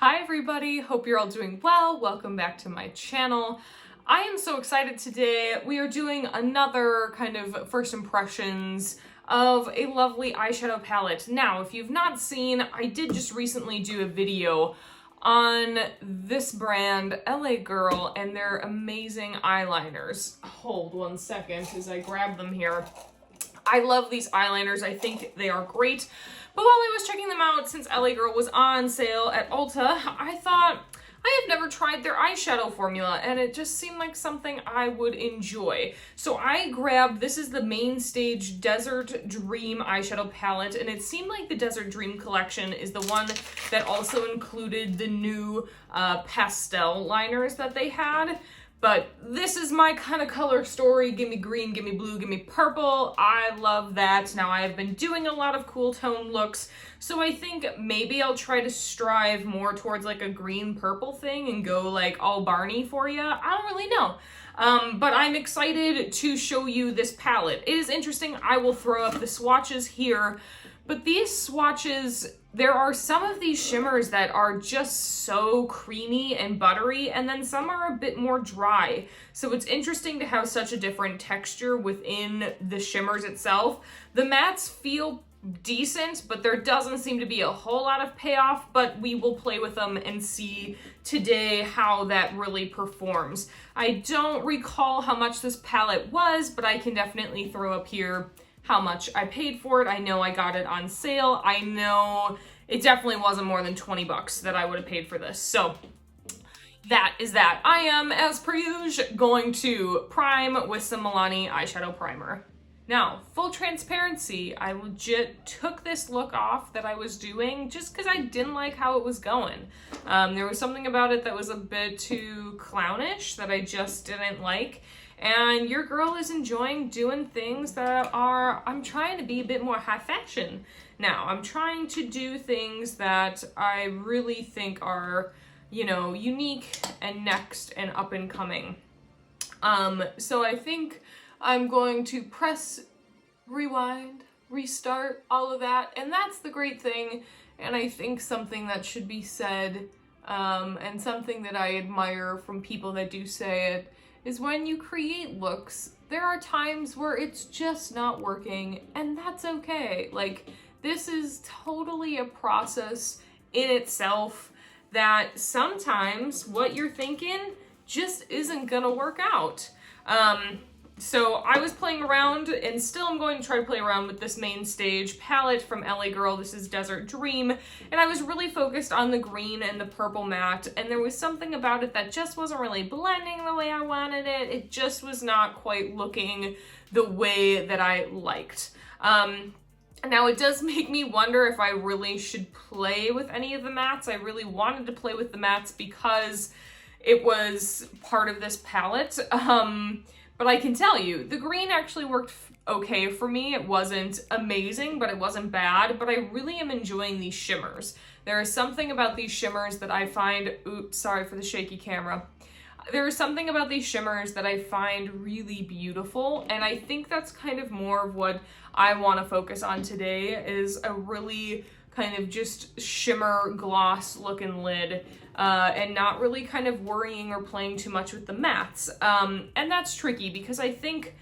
Hi everybody, hope you're all doing well. Welcome back to my channel. I am so excited today. We are doing another kind of first impressions of a lovely eyeshadow palette. Now, if you've not seen, I did just recently do a video on this brand, LA Girl, and their amazing eyeliners. Hold one second as I grab them here. I love these eyeliners. I think they are great. But while I was checking them out, since LA Girl was on sale at Ulta, I thought, I have never tried their eyeshadow formula, and it just seemed like something I would enjoy. So I grabbed, this is the Mainstage Desert Dream eyeshadow palette, and it seemed like the Desert Dream collection is the one that also included the new pastel liners that they had. But this is my kind of color story. Give me green, give me blue, give me purple. I love that. Now I have been doing a lot of cool tone looks, so I think maybe I'll try to strive more towards like a green purple thing and go like all Barney for you. I don't really know. But I'm excited to show you this palette. It is interesting. I will throw up the swatches here, but these swatches, there are some of these shimmers that are just so creamy and buttery, and then some are a bit more dry. So it's interesting to have such a different texture within the shimmers itself. The mattes feel decent, but there doesn't seem to be a whole lot of payoff, but we will play with them and see today how that really performs. I don't recall how much this palette was, but I can definitely throw up here how much I paid for it. I know I got it on sale. I know it definitely wasn't more than 20 bucks that I would have paid for this. So that is that. I am, as per usual, going to prime with some Milani eyeshadow primer. Now, full transparency, I legit took this look off that I was doing just because I didn't like how it was going. There was something about it that was a bit too clownish that I just didn't like. And your girl is enjoying doing things that are, I'm trying to be a bit more high fashion now. I'm trying to do things that I really think are, you know, unique and next and up and coming. So I think I'm going to press rewind, restart, all of that. And that's the great thing. And I think something that should be said, and something that I admire from people that do say it, is when you create looks, there are times where it's just not working, and that's okay. Like, this is totally a process in itself that sometimes what you're thinking just isn't gonna work out. So I was playing around, and still I'm going to try to play around with this Mainstage palette from LA Girl. This is Desert Dream, and I was really focused on the green and the purple matte, and there was something about it that just wasn't really blending the way I wanted it. It just was not quite looking the way that I liked. Now it does make me wonder if I really should play with any of the mattes. I really wanted to play with the mattes because it was part of this palette. But I can tell you, the green actually worked okay for me. It wasn't amazing, but it wasn't bad. But I really am enjoying these shimmers. There is something about these shimmers that I find, oops, sorry for the shaky camera. There is something about these shimmers that I find really beautiful. And I think that's kind of more of what I want to focus on today, is a really kind of just shimmer gloss looking lid, and not really kind of worrying or playing too much with the mattes. And that's tricky because I think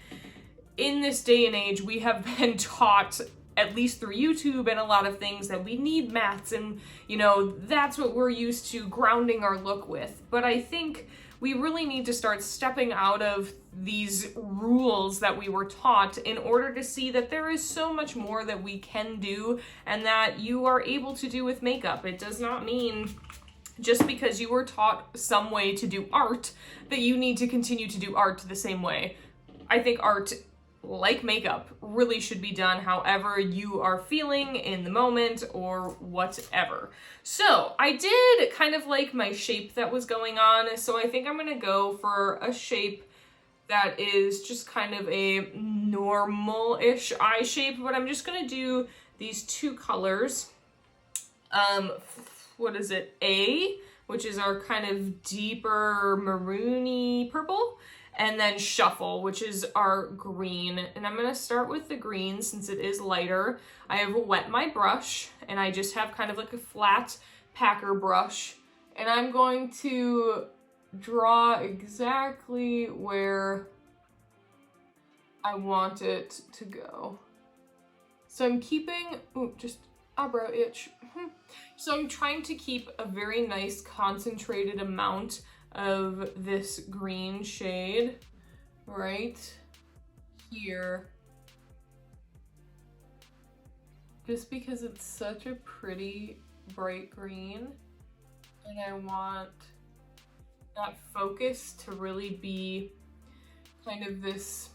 in this day and age, we have been taught, at least through YouTube and a lot of things, that we need mattes, and you know, that's what we're used to grounding our look with. But I think we really need to start stepping out of these rules that we were taught in order to see that there is so much more that we can do and that you are able to do with makeup. It does not mean just because you were taught some way to do art that you need to continue to do art the same way. I think art, like makeup, really should be done however you are feeling in the moment or whatever. So I did kind of like my shape that was going on, so I think I'm gonna go for a shape that is just kind of a normal-ish eye shape, but I'm just gonna do these two colors. What is it? A, which is our kind of deeper maroony purple, and then Shuffle, which is our green. And I'm gonna start with the green since it is lighter. I have wet my brush, and I just have kind of like a flat packer brush And I'm going to draw exactly where I want it to go. So I'm keeping, ooh, just eyebrow itch. So I'm trying to keep a very nice concentrated amount of this green shade right here. Just because it's such a pretty bright green, and I want that focus to really be kind of this,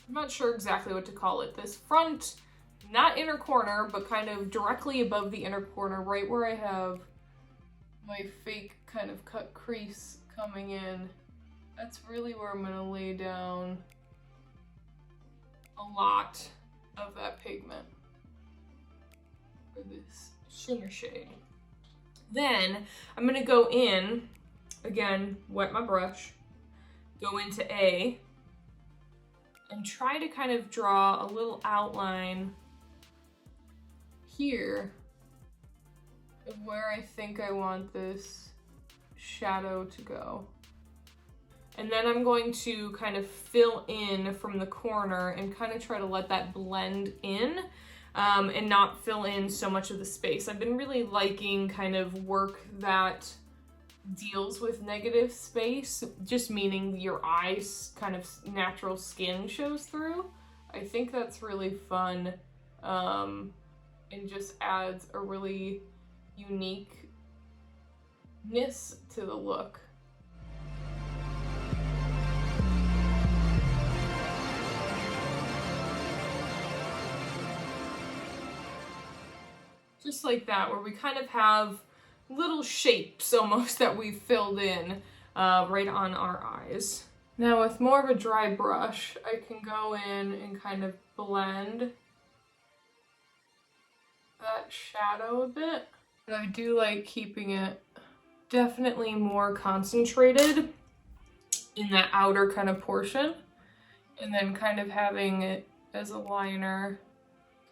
I'm not sure exactly what to call it, this front, not inner corner, but kind of directly above the inner corner, right where I have my fake kind of cut crease coming in. That's really where I'm gonna lay down a lot of that pigment for this shimmer shade. Then I'm gonna go in, again, wet my brush, go into A, and try to kind of draw a little outline here of where I think I want this shadow to go. And then I'm going to kind of fill in from the corner and kind of try to let that blend in and not fill in so much of the space. I've been really liking kind of work that deals with negative space, just meaning your eyes kind of natural skin shows through. I think that's really fun and just adds a really uniqueness to the look. Just like that, where we kind of have little shapes almost that we've filled in right on our eyes. Now with more of a dry brush, I can go in and kind of blend that shadow a bit. But I do like keeping it definitely more concentrated in that outer kind of portion, and then kind of having it as a liner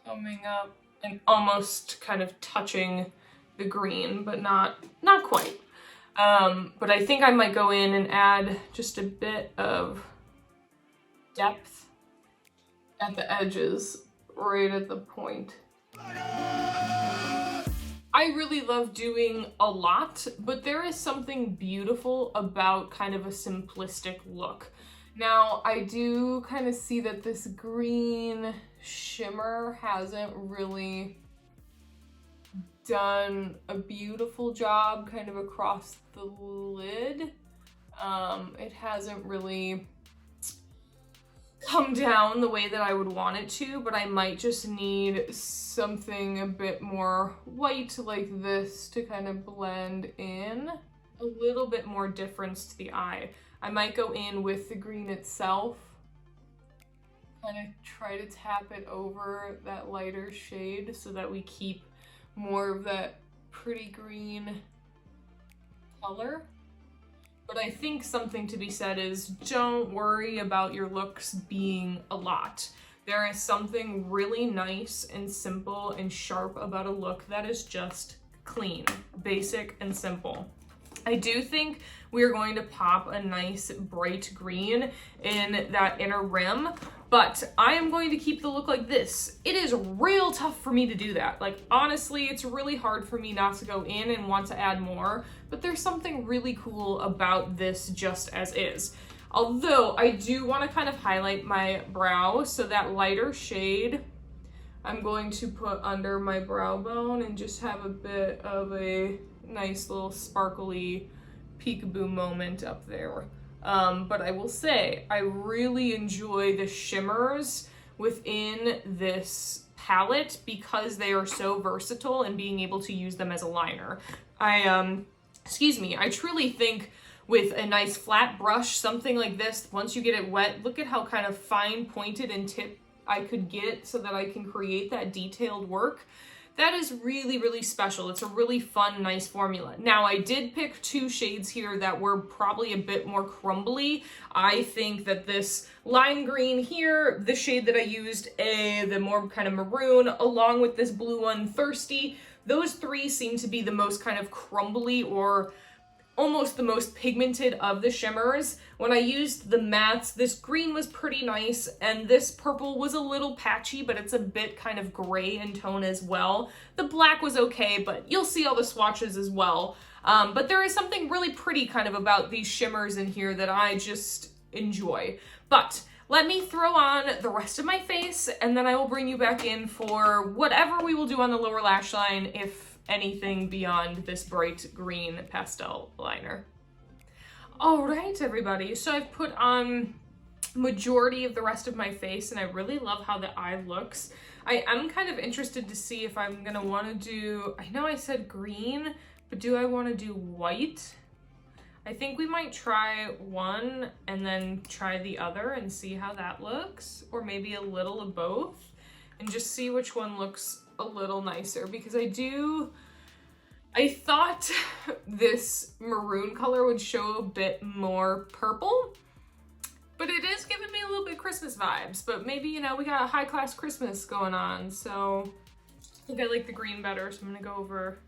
coming up and almost kind of touching the green, but not quite. But I think I might go in and add just a bit of depth at the edges, right at the point. I really love doing a lot, but there is something beautiful about kind of a simplistic look. Now, I do kind of see that this green shimmer hasn't really done a beautiful job kind of across the lid. It hasn't really come down the way that I would want it to, but I might just need something a bit more white like this to kind of blend in a little bit more difference to the eye. I might go in with the green itself, kind of try to tap it over that lighter shade so that we keep more of that pretty green color. But I think something to be said is don't worry about your looks being a lot. There is something really nice and simple and sharp about a look that is just clean, basic, and simple. I do think we're going to pop a nice bright green in that inner rim, but I am going to keep the look like this. It is real tough for me to do that. Like, honestly, it's really hard for me not to go in and want to add more, but there's something really cool about this just as is. Although I do want to kind of highlight my brow, so that lighter shade I'm going to put under my brow bone and just have a bit of a nice little sparkly peekaboo moment up there. But I will say, I really enjoy the shimmers within this palette because they are so versatile and being able to use them as a liner. I truly think with a nice flat brush, something like this, once you get it wet, look at how kind of fine pointed and tipped I could get so that I can create that detailed work. That is really, really special. It's a really fun, nice formula. Now, I did pick two shades here that were probably a bit more crumbly. I think that this lime green here, the shade that I used, the more kind of maroon, along with this blue one, Thirsty, those three seem to be the most kind of crumbly or almost the most pigmented of the shimmers. When I used the mattes, this green was pretty nice, and this purple was a little patchy, but it's a bit kind of gray in tone as well. The black was okay, but you'll see all the swatches as well. But there is something really pretty kind of about these shimmers in here that I just enjoy. But let me throw on the rest of my face, and then I will bring you back in for whatever we will do on the lower lash line, if anything beyond this bright green pastel liner. All right, everybody. So I've put on majority of the rest of my face, and I really love how the eye looks. I am kind of interested to see if I'm gonna want to do, I know I said green, but do I want to do white? I think we might try one and then try the other and see how that looks, or maybe a little of both, and just see which one looks a little nicer, because I thought this maroon color would show a bit more purple, but it is giving me a little bit Christmas vibes. But maybe, you know, we got a high-class Christmas going on, so I think I like the green better, so I'm gonna go over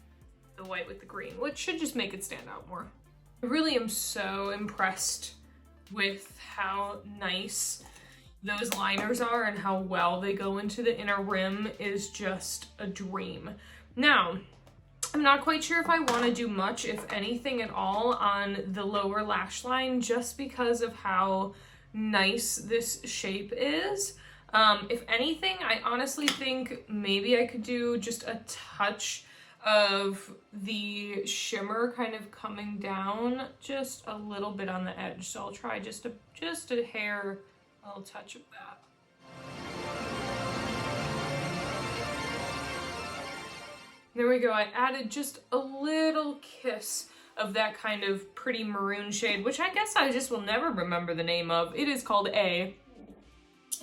the white with the green, which should just make it stand out more. I really am so impressed with how nice those liners are and how well they go into the inner rim. Is just a dream. Now, I'm not quite sure if I want to do much, if anything at all, on the lower lash line, just because of how nice this shape is. If anything, I honestly think maybe I could do just a touch of the shimmer kind of coming down just a little bit on the edge. So I'll try just a hair, a little touch of that. There we go. I added just a little kiss of that kind of pretty maroon shade, which I guess I just will never remember the name of. It is called A.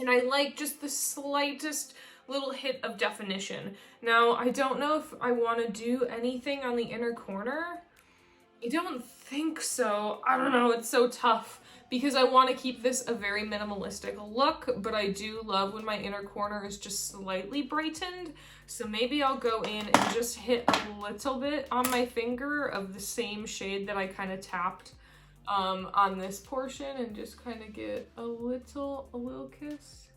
And I like just the slightest little hit of definition. Now, I don't know if I want to do anything on the inner corner. I don't think so. I don't know, it's so tough because I want to keep this a very minimalistic look, but I do love when my inner corner is just slightly brightened. So maybe I'll go in and just hit a little bit on my finger of the same shade that I kind of tapped on this portion, and just kind of get a little kiss.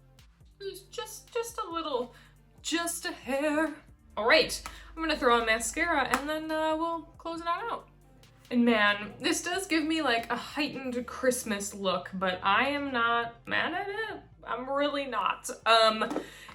Just a little, just a hair. All right, I'm gonna throw on mascara and then we'll close it on out. And man, this does give me like a heightened Christmas look, but I am not mad at it. I'm really not.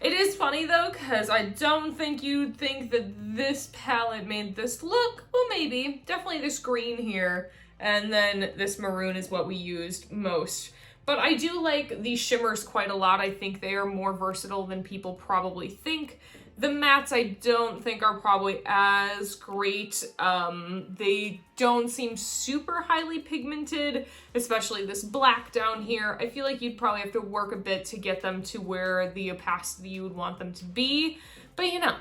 It is funny though, because I don't think you'd think that this palette made this look. Well, maybe. Definitely this green here, and then this maroon is what we used most. But I do like these shimmers quite a lot. I think they are more versatile than people probably think. The mattes I don't think are probably as great. They don't seem super highly pigmented, especially this black down here. I feel like you'd probably have to work a bit to get them to where the opacity you would want them to be. But you know,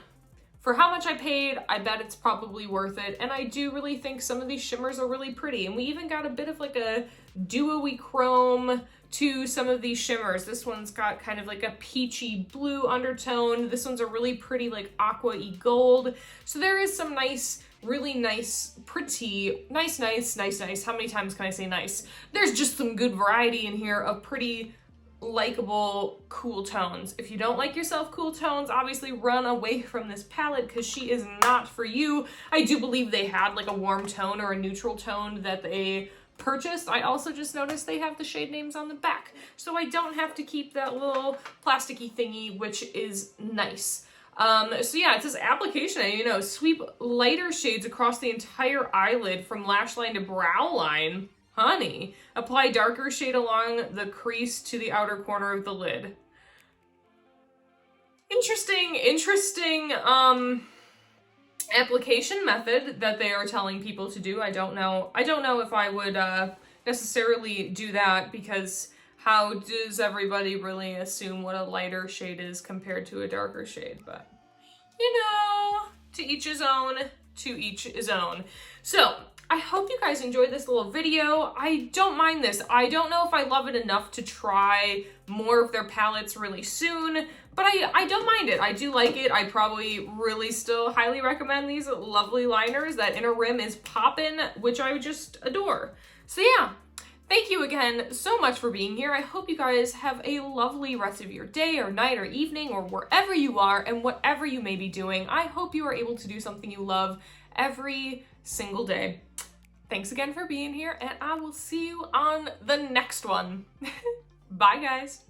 for how much I paid, I bet it's probably worth it. And I do really think some of these shimmers are really pretty. And we even got a bit of like a dewy chrome to some of these shimmers. This one's got kind of like a peachy blue undertone. This one's a really pretty like aqua-y gold. So there is some nice, really nice, pretty, nice. How many times can I say nice? There's just some good variety in here of pretty likable, cool tones. If you don't like yourself cool tones, obviously run away from this palette because she is not for you. I do believe they had like a warm tone or a neutral tone that they purchased. I also just noticed they have the shade names on the back, so I don't have to keep that little plasticky thingy, which is nice. So yeah, it says application, you know, sweep lighter shades across the entire eyelid from lash line to brow line. Honey, apply darker shade along the crease to the outer corner of the lid. Interesting application method that they are telling people to do. I don't know if I would necessarily do that, because how does everybody really assume what a lighter shade is compared to a darker shade? But you know, to each his own, to each his own. So I hope you guys enjoyed this little video. I don't mind this. I don't know if I love it enough to try more of their palettes really soon, But I don't mind it. I do like it. I probably really still highly recommend these lovely liners. That inner rim is poppin', which I just adore. So yeah, thank you again so much for being here. I hope you guys have a lovely rest of your day or night or evening or wherever you are and whatever you may be doing. I hope you are able to do something you love every single day. Thanks again for being here, and I will see you on the next one. Bye, guys.